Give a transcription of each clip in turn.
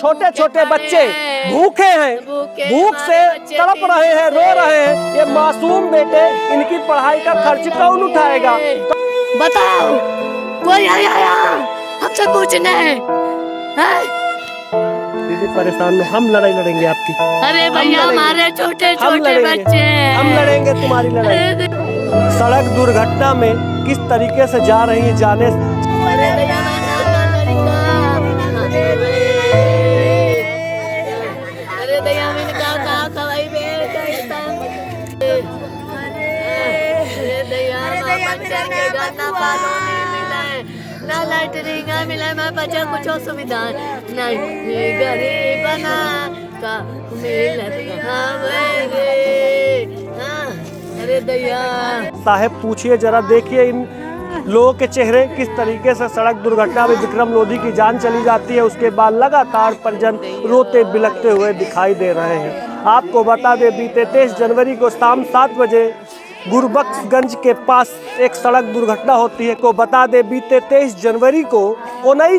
छोटे छोटे बच्चे भूखे हैं, भूख से तड़प रहे हैं, रो रहे हैं। ये मासूम बेटे, इनकी पढ़ाई का खर्च कौन उठाएगा? बताओ, कोई आया हमसे पूछने हैं? दीदी परेशान हो, हम लड़ाई लड़ेंगे आपकी। अरे भैया, हमारे छोटे छोटे बच्चे हैं। हम लड़ेंगे तुम्हारी लड़ाई। सड़क दुर्घटना में किस तरीके से जा रही है जाने। अरे भैया, ना लाइटरिंग मिला, मैं बच्चा कुछ सुविधा नहीं, गरीब बना का मिलत हमें। अरे दया साहब, पूछिए जरा, देखिए इन लोगों के चेहरे किस तरीके से सड़क दुर्घटना में विक्रम लोधी की जान चली जाती है, उसके बाद लगातार परिजन रोते बिलखते हुए दिखाई दे रहे हैं। आपको बता दें, बीते 23 जनवरी को शाम 7 बजे गुरबख्शगंज के पास एक सड़क दुर्घटना होती है। को बता दें, बीते 23 जनवरी को ओनई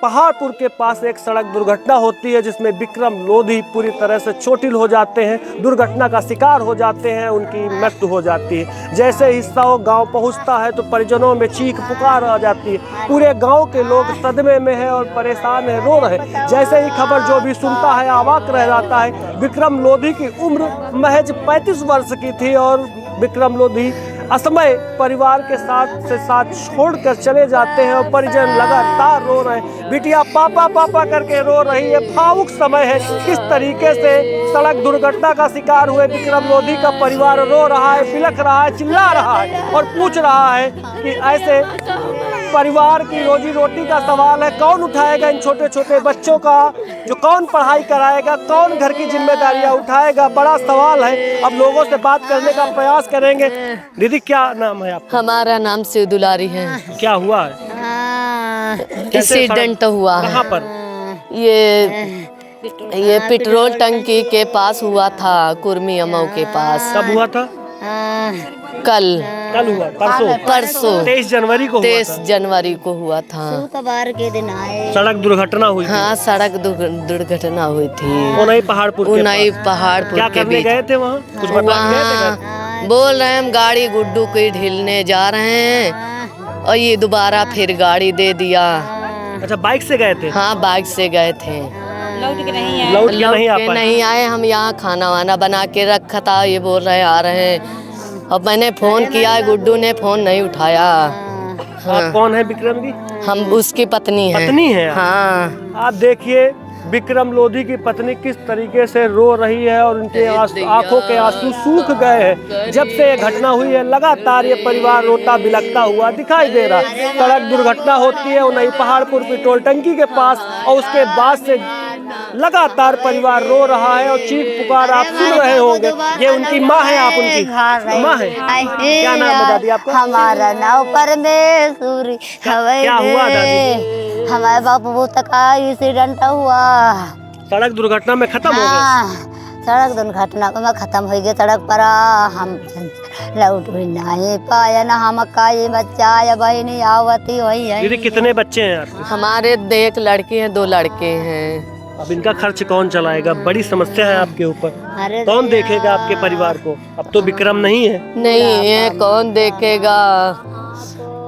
पहाड़पुर के पास एक सड़क दुर्घटना होती है, जिसमें विक्रम लोधी पूरी तरह से चोटिल हो जाते हैं, दुर्घटना का शिकार हो जाते हैं, उनकी मृत्यु हो जाती है। जैसे ही शव गांव पहुंचता है तो परिजनों में चीख पुकार आ जाती है। पूरे गांव के लोग सदमे में हैं और परेशान हैं, रो रहे हैं। जैसे ही खबर जो भी सुनता है अवाक रह जाता है। विक्रम लोधी की उम्र महज 35 वर्ष की थी और विक्रम लोधी असमय परिवार के साथ छोड़कर चले जाते हैं और परिजन लगातार रो रहे हैं। बिटिया पापा पापा करके रो रही है। भावुक समय है। किस तरीके से सड़क दुर्घटना का शिकार हुए विक्रम लोधी का परिवार रो रहा है, बिलख रहा है, चिल्ला रहा है और पूछ रहा है कि ऐसे परिवार की रोजी रोटी का सवाल है, कौन उठाएगा इन छोटे छोटे बच्चों का, जो कौन पढ़ाई कराएगा, कौन घर की जिम्मेदारियां उठाएगा, बड़ा सवाल है। अब लोगों से बात करने का प्रयास करेंगे। दीदी, क्या नाम है आपका? हमारा नाम शिव दुलारी है। क्या हुआ है? एक्सीडेंट हुआ। कहाँ पर? ये पेट्रोल टंकी के पास हुआ था, कुर्मी अमऊ के पास। कब हुआ था? कल हुआ, परसों 23 जनवरी को। 23 जनवरी को हुआ था। शुक्रवार के दिन आए, सड़क दुर्घटना हुई थी। हाँ, सड़क दुर्घटना हुई थी उनई पहाड़पुर क्या करने गए थे वहाँ? कुछ बता वहाँ बोल रहे हैं हम गाड़ी गुड्डू की ढीलने जा रहे हैं और ये दोबारा फिर गाड़ी दे दिया। अच्छा, बाइक से गए थे? हाँ, बाइक से गए थे। लौट के नहीं आए। हम यहाँ खाना वाना बना के रखा था, ये बोल रहे आ रहे हैं। अब मैंने फोन किया, गुड्डू ने फोन नहीं उठाया। हाँ। आप कौन है विक्रम जी? हम उसकी पत्नी हैं। पत्नी है? हाँ। आप देखिए विक्रम लोधी की पत्नी किस तरीके से रो रही है और उनके आंखों के आंसू सूख गए हैं। जब से ये घटना हुई है लगातार ये परिवार रोता बिलखता हुआ दिखाई दे रहा है। सड़क दुर्घटना होती है उनई पहाड़पुर पेट्रोल टंकी के पास और उसके बाद से लगातार परिवार रो रहा है और चीख पुकार आप सुन रहे होंगे। ये उनकी माँ है। आप उनकी माँ है? क्या नाम है दादी आपका? हमारा नाम परमेश्वरी। क्या हुआ दादी? हमारे बापू तक का एक्सीडेंट हुआ। सड़क दुर्घटना में खत्म हो गए? सड़क दुर्घटना में खत्म हो गए। सड़क पर हम लौट भी नहीं पाया ना, हम का ये बच्चा या बहनी आवती वही है। दीदी, कितने बच्चे हैं आपके? हमारे एक लड़की है, 2 लड़के हैं। अब इनका खर्च कौन चलाएगा? बड़ी समस्या है आपके ऊपर। कौन देखेगा आपके परिवार को? अब तो विक्रम नहीं है। नहीं है, कौन देखेगा?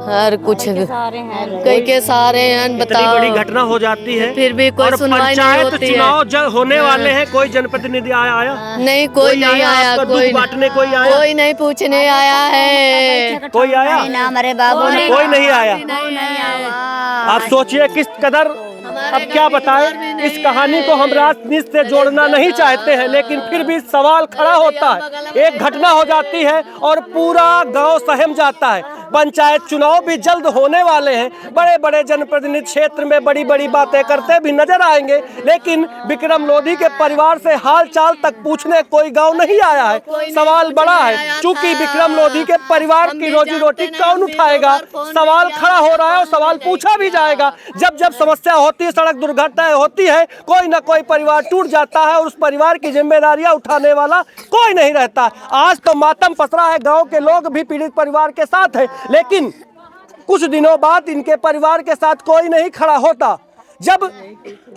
हर कुछ कई के सारे हैं। बताओ, बड़ी घटना हो जाती है फिर भी कोई सुनवाई नहीं होती है। चुनाव जब होने वाले हैं, कोई जनप्रतिनिधि आया? नहीं, कोई नहीं आया। कोई बांटने कोई आया? कोई नहीं पूछने आया है। कोई आया? हमारे बाबू ने कोई नहीं आया। आप सोचिए किस कदर। अब क्या बताएं, इस कहानी को हम राजनीति से जोड़ना नहीं चाहते हैं, लेकिन फिर भी सवाल खड़ा होता है। एक घटना हो जाती है और पूरा गांव सहम जाता है। पंचायत चुनाव भी जल्द होने वाले हैं। बड़े बड़े जनप्रतिनिधि क्षेत्र में बड़ी बड़ी बातें करते भी नजर आएंगे, लेकिन विक्रम लोधी के परिवार से हाल चाल तक पूछने कोई गांव नहीं आया है। सवाल बड़ा है, चूंकि विक्रम लोधी के परिवार की रोजी रोटी कौन उठाएगा? सवाल खड़ा हो रहा है और सवाल पूछा भी जाएगा। जब जब समस्या होती है, सड़क दुर्घटना होती है, कोई ना कोई परिवार टूट जाता है और उस परिवार की जिम्मेदारियां उठाने वाला कोई नहीं रहता। आज तो मातम पसरा है, गांव के लोग भी पीड़ित परिवार के साथ है, लेकिन कुछ दिनों बाद इनके परिवार के साथ कोई नहीं खड़ा होता। जब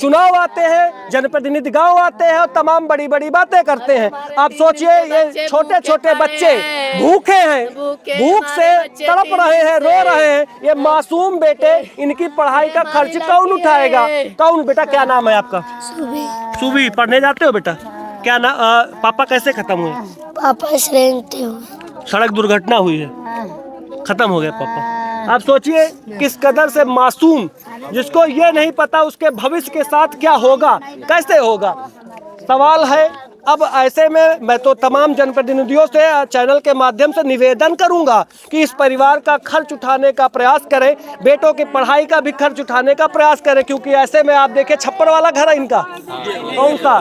चुनाव आते हैं, जनप्रतिनिधि गांव आते हैं और तमाम बड़ी बड़ी बातें करते हैं। आप सोचिए ये छोटे छोटे बच्चे भूखे हैं, भूख से तड़प रहे हैं, रो रहे हैं। ये मासूम बेटे, इनकी पढ़ाई का खर्च कौन उठाएगा? कौन? बेटा क्या नाम है आपका? सुबी। पढ़ने जाते हो बेटा? क्या ना पापा कैसे खत्म हुए? पापा एक्सीडेंट हुए, सड़क दुर्घटना हुई है, खत्म हो गए पापा। आप सोचिए किस कदर से मासूम, जिसको ये नहीं पता उसके भविष्य के साथ क्या होगा, कैसे होगा। सवाल है अब ऐसे में मैं तो तमाम जनप्रतिनिधियों से चैनल के माध्यम से निवेदन करूंगा कि इस परिवार का खर्च उठाने का प्रयास करें, बेटों की पढ़ाई का भी खर्च उठाने का प्रयास करें, क्योंकि ऐसे में आप देखिए छप्पर वाला घर है इनका। कौन सा?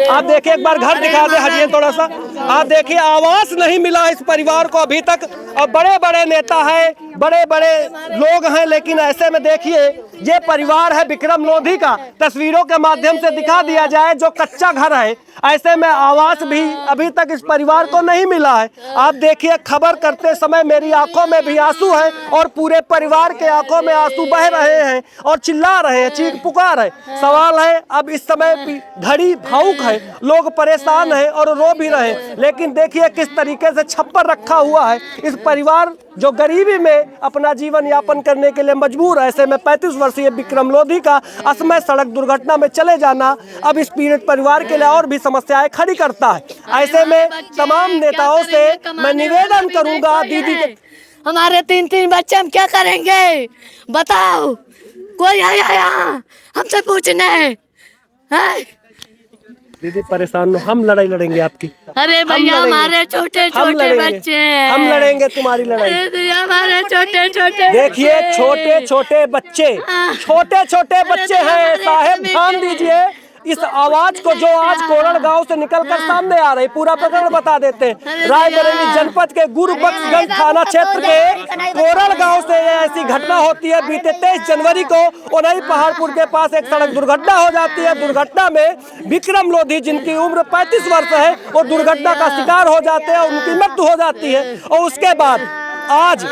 आप देखिए, एक बार घर दिखा दे, हटिए थोड़ा सा। आप देखिए आवास नहीं मिला इस परिवार को अभी तक, और बड़े बड़े नेता हैं, बड़े बड़े लोग हैं, लेकिन ऐसे में देखिए ये परिवार है विक्रम लोधी का, तस्वीरों के माध्यम से दिखा दिया जाए जो कच्चा घर है। ऐसे में आवास भी अभी तक इस परिवार को नहीं मिला है। आप देखिए खबर करते समय मेरी आंखों में भी आंसू है और पूरे परिवार के आंखों में आंसू बह रहे हैं और चिल्ला रहे हैं, चीख पुकार है। सवाल है अब इस समय घड़ी भावुक है, लोग परेशान हैं और रो भी रहे हैं, लेकिन देखिए किस तरीके से छप्पर रखा हुआ है। इस परिवार जो गरीबी में अपना जीवन यापन करने के लिए मजबूर है। ऐसे में 35 वर्षीय विक्रम लोधी का असमय सड़क दुर्घटना में चले जाना अब इस पीड़ित परिवार के लिए और भी समस्याएं खड़ी करता है। ऐसे में तमाम नेताओं से मैं निवेदन करूंगा, दीदी के हमारे 3 बच्चे हम क्या करेंगे बताओ? कोई आया यहाँ हमसे पूछने हैं? दीदी परेशान हो, हम लड़ाई लड़ेंगे आपकी। अरे भैया हमारे छोटे छोटे बच्चे हैं, हम लड़ेंगे तुम्हारी लड़ाई। हमारे छोटे छोटे देखिए छोटे छोटे बच्चे हैं साहेब, ध्यान दीजिए इस आवाज को जो आज कोरल गांव से निकलकर सामने आ रही। पूरा प्रकरण बता देते हैं। रायबरेली जनपद के गुरुबख्शगंज थाना क्षेत्र के कोरल गांव से ऐसी घटना होती है। बीते 23 जनवरी को ओनई पहाड़पुर के पास एक सड़क दुर्घटना हो जाती है। दुर्घटना में विक्रम लोधी, जिनकी उम्र 35 वर्ष है, वो दुर्घटना का शिकार हो जाते हैं, उनकी मृत्यु हो जाती है। और उसके बाद आज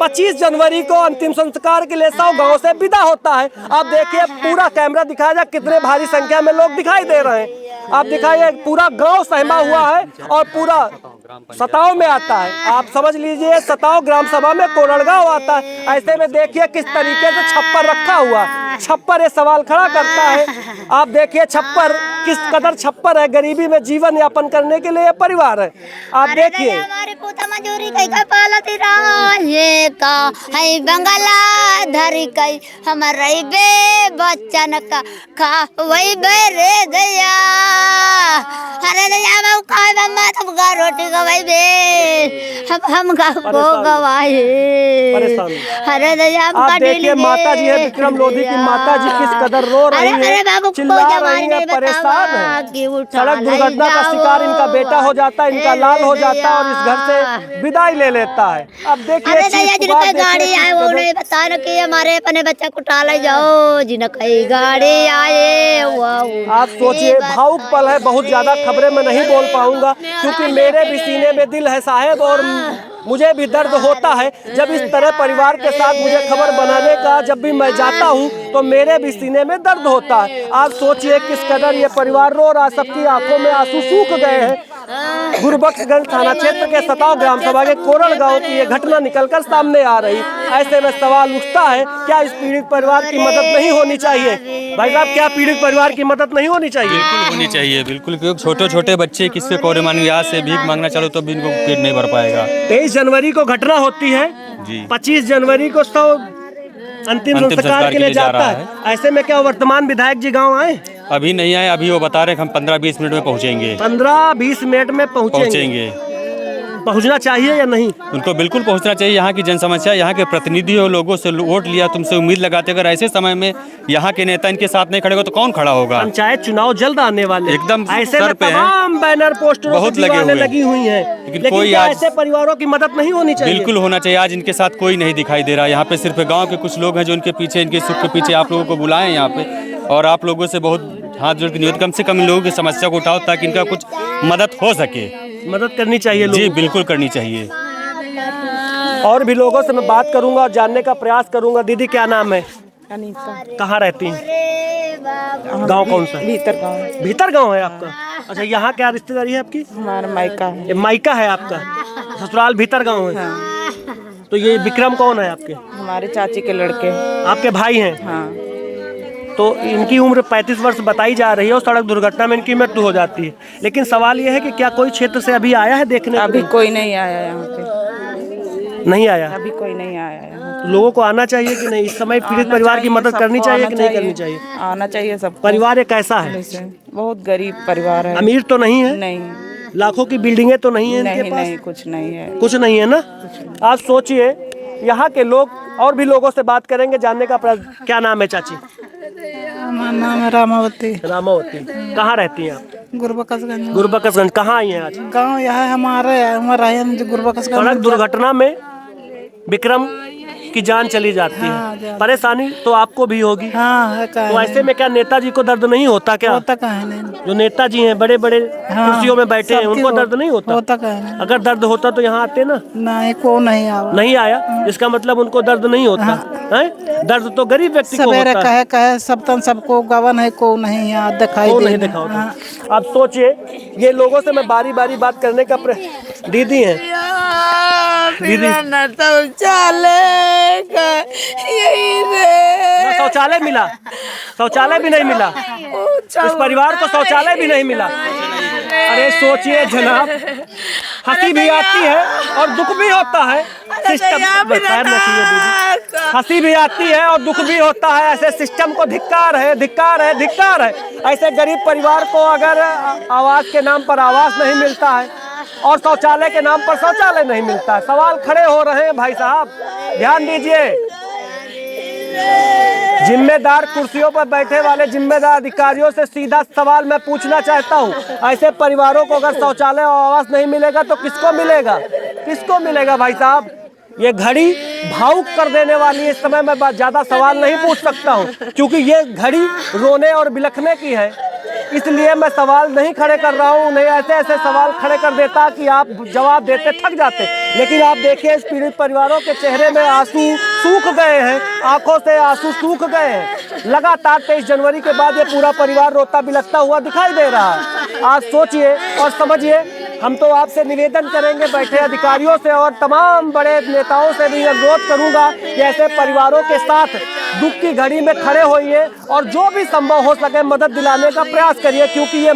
25 जनवरी को अंतिम संस्कार के लिए 100 गांव से विदा होता है। आप देखिए पूरा कैमरा दिखाया जाए, कितने भारी संख्या में लोग दिखाई दे रहे हैं। आप दिखाइए पूरा गांव सहमा हुआ है और पूरा सताव में आता है। आप समझ लीजिए सताव ग्राम सभा में कोरल गांव आता है। ऐसे में देखिए किस तरीके से छप्पर रखा हुआ, छप्पर ये सवाल खड़ा करता है। आप देखिए छप्पर किस कदर छप्पर है, गरीबी में जीवन यापन करने के लिए परिवार है। आप देखिए हमारे पोता मजूरी कई का पालती रहे का है बंगला धरी कई हमारे बे बच्चन का खा वही बे रे दया। अरे दया बाबू खाए बम्मा तुम का रोटी गवाई बे हम का को गवाए। अरे दया आप देखिए माता जी है, विक्रम लोधी की माता जी किस कदर रो रही है, चिल्ला रही है, परेशान है। सड़क दुर्घटना का शिकार इनका बेटा हो जाता है, इनका लाल हो जाता है और इस घर से विदाई ले लेता है। अब देखिए गाड़ी आए वो नहीं बता रहे कि हमारे अपने बच्चा को टाले जाओ जिनकी गाड़ी आए। आप सोचिए भावुक पल है, बहुत ज्यादा खबरें मैं नहीं बोल पाऊंगा क्योंकि मेरे भी सीने में दिल है साहेब, और मुझे भी दर्द होता है जब इस तरह परिवार के साथ मुझे खबर बनाने का जब भी मैं जाता हूं तो मेरे भी सीने में दर्द होता है। आप सोचिए किस कदर ये परिवार रो रहा, सबकी आंखों में आंसू सूख गए हैं। गुरुबख्शगंज थाना क्षेत्र के सताव ग्राम सभा के कोरल गांव की ये घटना निकलकर सामने आ रही। ऐसे में सवाल उठता है क्या इस पीड़ित परिवार की मदद नहीं होनी चाहिए? भाई साहब क्या पीड़ित परिवार की मदद नहीं होनी चाहिए? बिल्कुल होनी चाहिए, बिल्कुल, क्योंकि छोटे छोटे बच्चे किससे कोरे मानी यहाँ से भीख मांगना चालो तो भी इनको पेट नहीं भर पाएगा। 23 जनवरी को घटना होती है जी, 25 जनवरी को अंतिम संस्कार के लिए जाता है। ऐसे में क्या वर्तमान विधायक जी गांव आए? अभी नहीं आए, अभी वो बता रहे हैं हम 15-20 मिनट में पहुंचेंगे। 15-20 मिनट में पहुंचेंगे। पहुंचना चाहिए या नहीं? उनको बिल्कुल पहुंचना चाहिए। यहाँ की जनसमस्या, यहाँ के प्रतिनिधि और लोगों से वोट लिया, तुमसे उम्मीद लगाते, अगर ऐसे समय में यहाँ के नेता इनके साथ नहीं खड़े हो तो कौन खड़ा होगा? पंचायत चुनाव जल्द आने वाले, एकदम ऐसे सर में पे तमाम बैनर पोस्टर बहुत लगी हुई हैं, लेकिन कोई क्या आज ऐसे परिवारों की मदद नहीं होनी चाहिए? बिल्कुल होना चाहिए। आज इनके साथ कोई नहीं दिखाई दे रहा। यहाँ पे सिर्फ गाँव के कुछ लोग हैं जो इनके पीछे, इनके सुख के पीछे आप लोगों को बुलाएं यहाँ पे, और आप लोगों से बहुत हाथ जोड़ के निवेदन, कम से कम इन लोगों की समस्या को उठाओ ताकि इनका कुछ मदद हो सके। मदद करनी चाहिए जी, बिल्कुल करनी चाहिए। और भी लोगों से मैं बात करूंगा और जानने का प्रयास करूंगा। दीदी क्या नाम है? अनीता। कहाँ रहती हैं? गांव कौन सा है? भीतर गाँव भीतर गांव है आपका? अच्छा, यहाँ क्या रिश्तेदारी है आपकी? हमारा मायका है। ये मायका है आपका, ससुराल भीतर गांव है। हाँ। तो ये विक्रम कौन है आपके? हमारे चाची के लड़के। आपके भाई हैं? हाँ। तो इनकी उम्र 35 वर्ष बताई जा रही है और सड़क दुर्घटना में इनकी मृत्यु हो जाती है। लेकिन सवाल यह है कि क्या कोई क्षेत्र से अभी आया है देखने? अभी कोई नहीं आया यहाँ पे, नहीं आया। अभी कोई नहीं आया यहाँ। तो लोगों को आना चाहिए कि नहीं? इस समय पीड़ित परिवार की मदद करनी चाहिए कि नहीं करनी चाहिए? आना चाहिए सब। परिवार ये कैसा है? बहुत गरीब परिवार है। अमीर तो नहीं है? नहीं, लाखों की बिल्डिंगें तो नहीं है इनके नहीं पास? नहीं, कुछ नहीं है। कुछ नहीं है ना। आप सोचिए, यहाँ के लोग और भी लोगों से बात करेंगे, जानने का प्रयास। क्या नाम है चाची? हमारा नाम है रामावती। रामावती। कहाँ रहती हैं आप? गुरबकसगंज। गुरबकसगंज। कहाँ आई हैं आज? गाँव यहाँ हमारे गुरबकसगंज। सड़क दुर्घटना में विक्रम की जान चली जाती है। परेशानी तो आपको भी होगी। हाँ, तो ऐसे में क्या नेताजी को दर्द नहीं होता क्या? होता कहाँ नहीं। जो नेताजी हैं, बड़े बड़े कुर्सियों में बैठे हैं, उनको दर्द नहीं होता? होता कहाँ नहीं। अगर दर्द होता तो यहाँ आते ना? नहीं, को नहीं आया। नहीं आया, इसका मतलब उनको दर्द नहीं होता है। दर्द तो गरीब व्यक्ति को सवेरे होता है। कहे सब तन सबको गवन है, को नहीं यहाँ दिखाई नहीं देखा होता। आप सोचिए, ये लोगों से मैं बारी बारी बात करने का दीदी हैं। दीदी, शौचालय मिला? शौचालय भी नहीं मिला? इस परिवार को शौचालय भी नहीं मिला? अरे सोचिए जनाब, हंसी भी आती है और दुख भी होता है। सिस्टम हंसी भी आती है और दुख भी होता है। ऐसे सिस्टम को धिक्कार है, धिक्कार है, धिक्कार है। ऐसे गरीब परिवार को अगर आवास के नाम पर आवास नहीं मिलता है और शौचालय के नाम पर शौचालय नहीं मिलता है, सवाल खड़े हो रहे हैं। भाई साहब ध्यान दीजिए, जिम्मेदार कुर्सियों पर बैठे वाले जिम्मेदार अधिकारियों से सीधा सवाल मैं पूछना चाहता हूँ। ऐसे परिवारों को अगर शौचालय और आवास नहीं मिलेगा तो किसको मिलेगा? किसको मिलेगा भाई साहब? ये घड़ी भावुक कर देने वाली है। इस समय मैं ज्यादा सवाल नहीं पूछ सकता हूँ, क्योंकि ये घड़ी रोने और बिलखने की है। इसलिए मैं सवाल नहीं खड़े कर रहा हूँ। नहीं, ऐसे ऐसे सवाल खड़े कर देता कि आप जवाब देते थक जाते। लेकिन आप देखिए, इस पीड़ित परिवारों के चेहरे में आंसू सूख गए हैं, आंखों से आंसू सूख गए हैं। लगातार 23 जनवरी के बाद ये पूरा परिवार रोता बिलखता हुआ दिखाई दे रहा है। आप सोचिए और समझिए। हम तो आपसे निवेदन करेंगे, बैठे अधिकारियों से और तमाम बड़े नेताओं से भी अनुरोध करूंगा कि ऐसे परिवारों के साथ दुख की घड़ी में खड़े होइए और जो भी संभव हो सके मदद दिलाने का प्रयास करिए, क्योंकि ये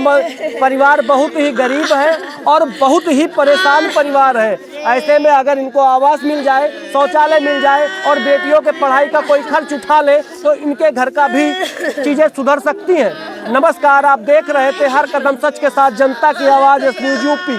परिवार बहुत ही गरीब है और बहुत ही परेशान परिवार है। ऐसे में अगर इनको आवास मिल जाए, शौचालय मिल जाए और बेटियों के पढ़ाई का कोई खर्च उठा ले तो इनके घर का भी चीज़ें सुधर सकती हैं। नमस्कार, आप देख रहे थे हर कदम सच के साथ जनता की आवाज़ न्यूज़ यूपी।